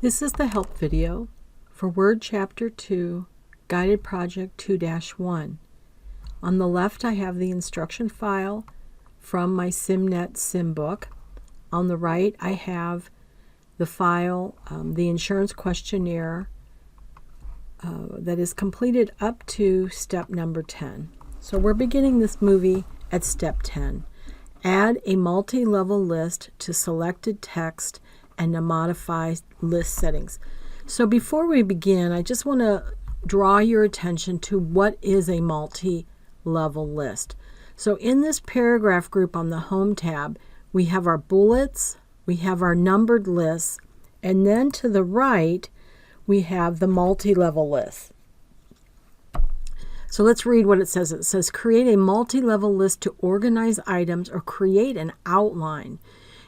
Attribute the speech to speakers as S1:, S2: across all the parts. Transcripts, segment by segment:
S1: This is the help video for Word Chapter 2, Guided Project 2-1. On the left I have the instruction file from my SimNet sim book. On the right I have the file, the insurance questionnaire that is completed up to step number 10. So we're beginning this movie at step 10. Add a multi-level list to selected text and to modify list settings. So before we begin, I just want to draw your attention to what is a multi-level list. So in this paragraph group on the Home tab, we have our bullets, we have our numbered lists, and then to the right, we have the multi-level list. So let's read what it says. It says, create a multi-level list to organize items or create an outline.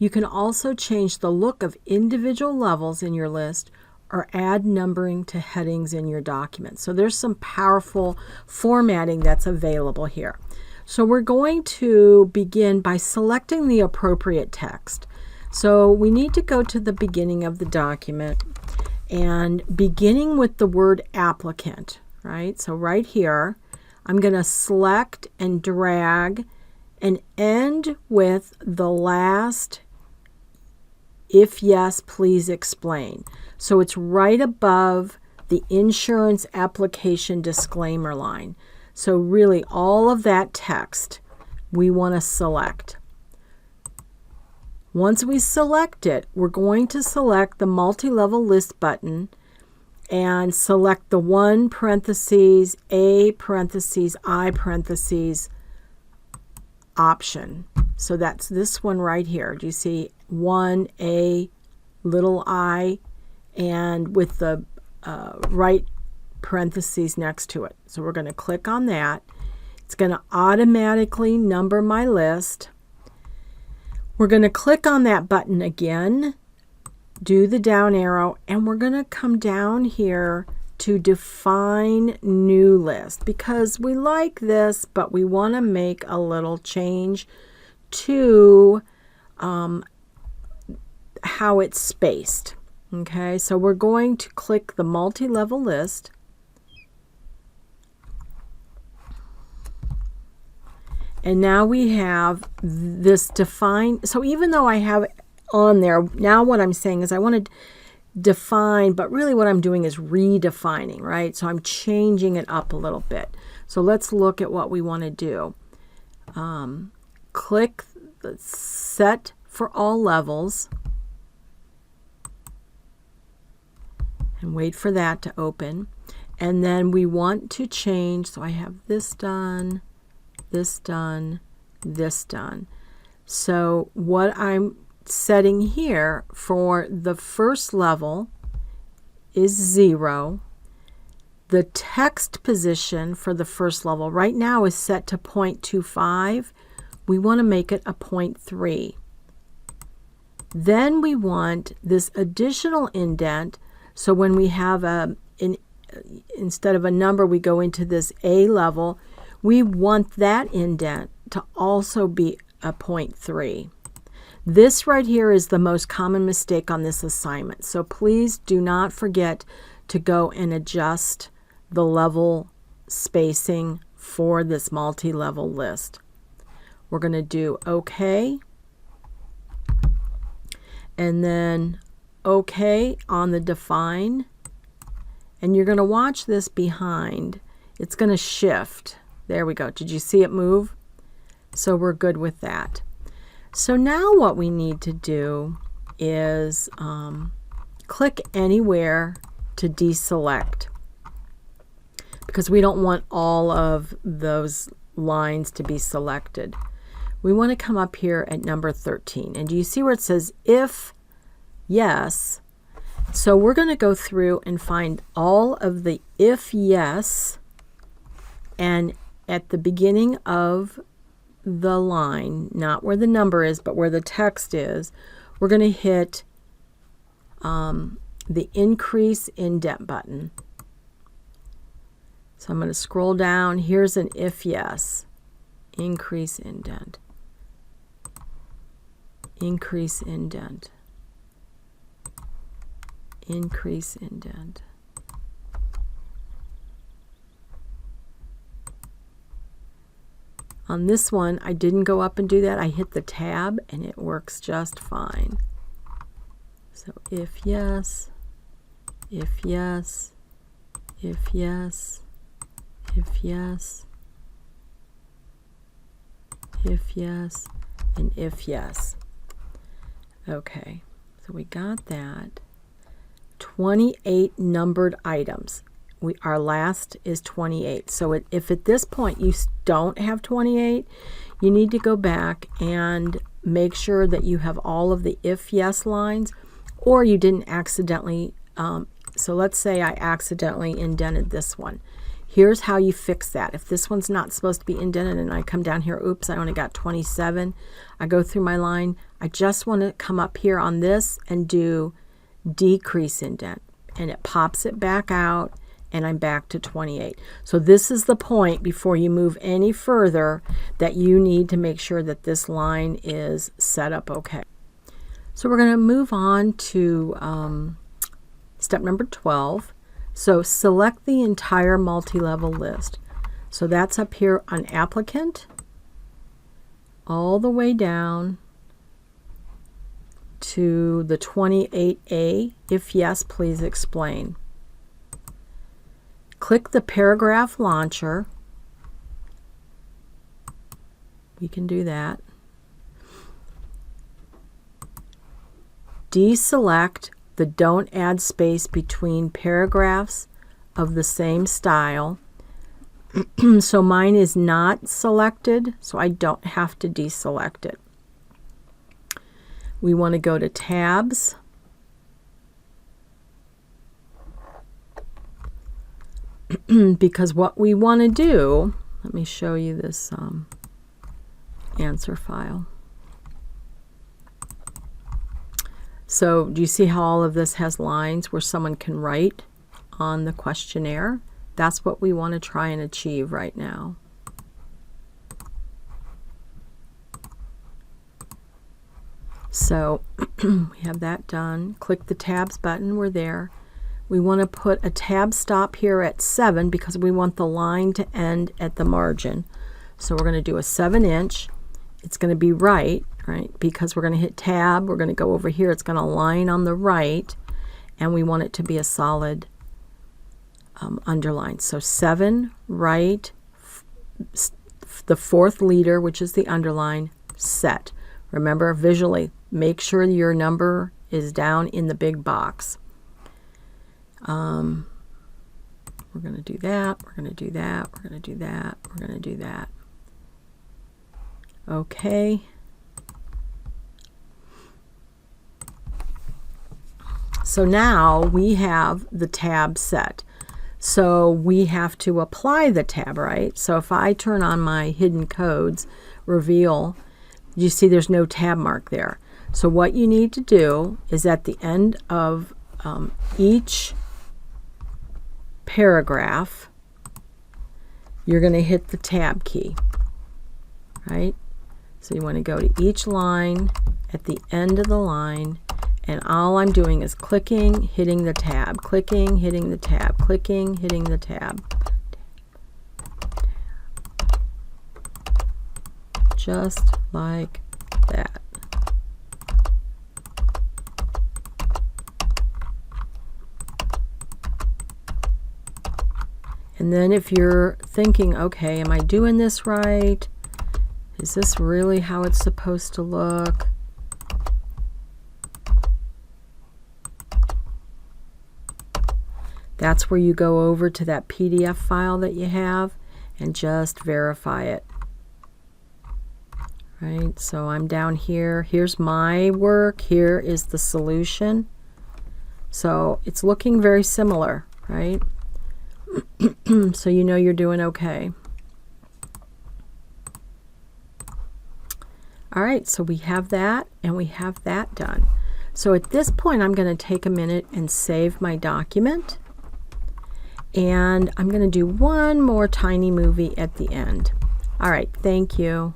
S1: You can also change the look of individual levels in your list or add numbering to headings in your document. So there's some powerful formatting that's available here. So we're going to begin by selecting the appropriate text. So we need to go to the beginning of the document and beginning with the word applicant, right? So right here, I'm going to select and drag and end with the last "if yes, please explain." So it's right above the insurance application disclaimer line. So really all of that text we want to select. Once we select it, we're going to select the multi-level list button and select the 1 parentheses A parentheses I parentheses option. So that's this one right here. Do you see 1A little I and with the right parentheses next to it? So we're going to click on that. It's going to automatically number my list. We're going to click on that button again, do the down arrow, and we're going to come down here to define new list because we like this, but we want to make a little change to how it's spaced. Okay, so we're going to click the multi-level list. And now we have this define. So even though I have it on there, now what I'm saying is I want to define, but really what I'm doing is redefining, right? So I'm changing it up a little bit. So let's look at what we want to do. Click the set for all levels and wait for that to open. And then we want to change, so I have this done, this done, this done. So what I'm setting here for the first level is 0. The text position for the first level right now is set to 0.25. We want to make it a 0.3. Then we want this additional indent. So when we have instead of a number, we go into this A level. We want that indent to also be a 0.3. This right here is the most common mistake on this assignment. So please do not forget to go and adjust the level spacing for this multi-level list. We're going to do OK. And then OK on the define. And you're going to watch this behind. It's going to shift. There we go. Did you see it move? So we're good with that. So now what we need to do is click anywhere to deselect because we don't want all of those lines to be selected. We want to come up here at number 13. And do you see where it says if yes? So we're going to go through and find all of the if yes, and at the beginning of the line, not where the number is, but where the text is, we're going to hit the increase indent button. So I'm going to scroll down. Here's an if yes. Increase indent. Increase indent. increase indent. On this one, I didn't go up and do that. I hit the tab and it works just fine. So if yes, if yes, if yes, if yes, if yes, and if yes. Okay, so we got that. 28 numbered items. Our last is 28. So if at this point you don't have 28, you need to go back and make sure that you have all of the if yes lines, or you didn't accidentally, so let's say I accidentally indented this one. Here's how you fix that. If this one's not supposed to be indented and I come down here, oops, I only got 27, I go through my line, I just want to come up here on this and do decrease indent, and it pops it back out, and I'm back to 28. So this is the point before you move any further that you need to make sure that this line is set up okay. So we're going to move on to step number 12. So select the entire multi-level list. So that's up here on applicant, all the way down to the 28A. If yes, please explain. Click the paragraph launcher. We can do that. Deselect the don't add space between paragraphs of the same style. So mine is not selected, so I don't have to deselect it. We want to go to tabs. Because what we want to do, let me show you this answer file. So do you see how all of this has lines where someone can write on the questionnaire? That's what we want to try and achieve right now. So we have that done. Click the tabs button. We're there. We want to put a tab stop here at 7 because we want the line to end at the margin. So we're going to do a 7-inch. It's going to be right, because we're going to hit tab. We're going to go over here. It's going to line on the right, and we want it to be a solid underline. So 7, right, the fourth leader, which is the underline, set. Remember, visually, make sure your number is down in the big box. We're going to do that, we're going to do that, we're going to do that, we're going to do that. Okay. So now we have the tab set. So we have to apply the tab, right? So if I turn on my hidden codes, reveal, you see there's no tab mark there. So what you need to do is at the end of each paragraph, you're going to hit the tab key, right? So you want to go to each line at the end of the line, and all I'm doing is clicking, hitting the tab, clicking, hitting the tab, clicking, hitting the tab. Just like that. And then if you're thinking, okay, am I doing this right? Is this really how it's supposed to look? That's where you go over to that PDF file that you have and just verify it. Right, so I'm down here. Here's my work. Here is the solution. So it's looking very similar, right? So you know you're doing okay. All right, so we have that and we have that done. So at this point, I'm going to take a minute and save my document. And I'm going to do one more tiny movie at the end. All right, thank you.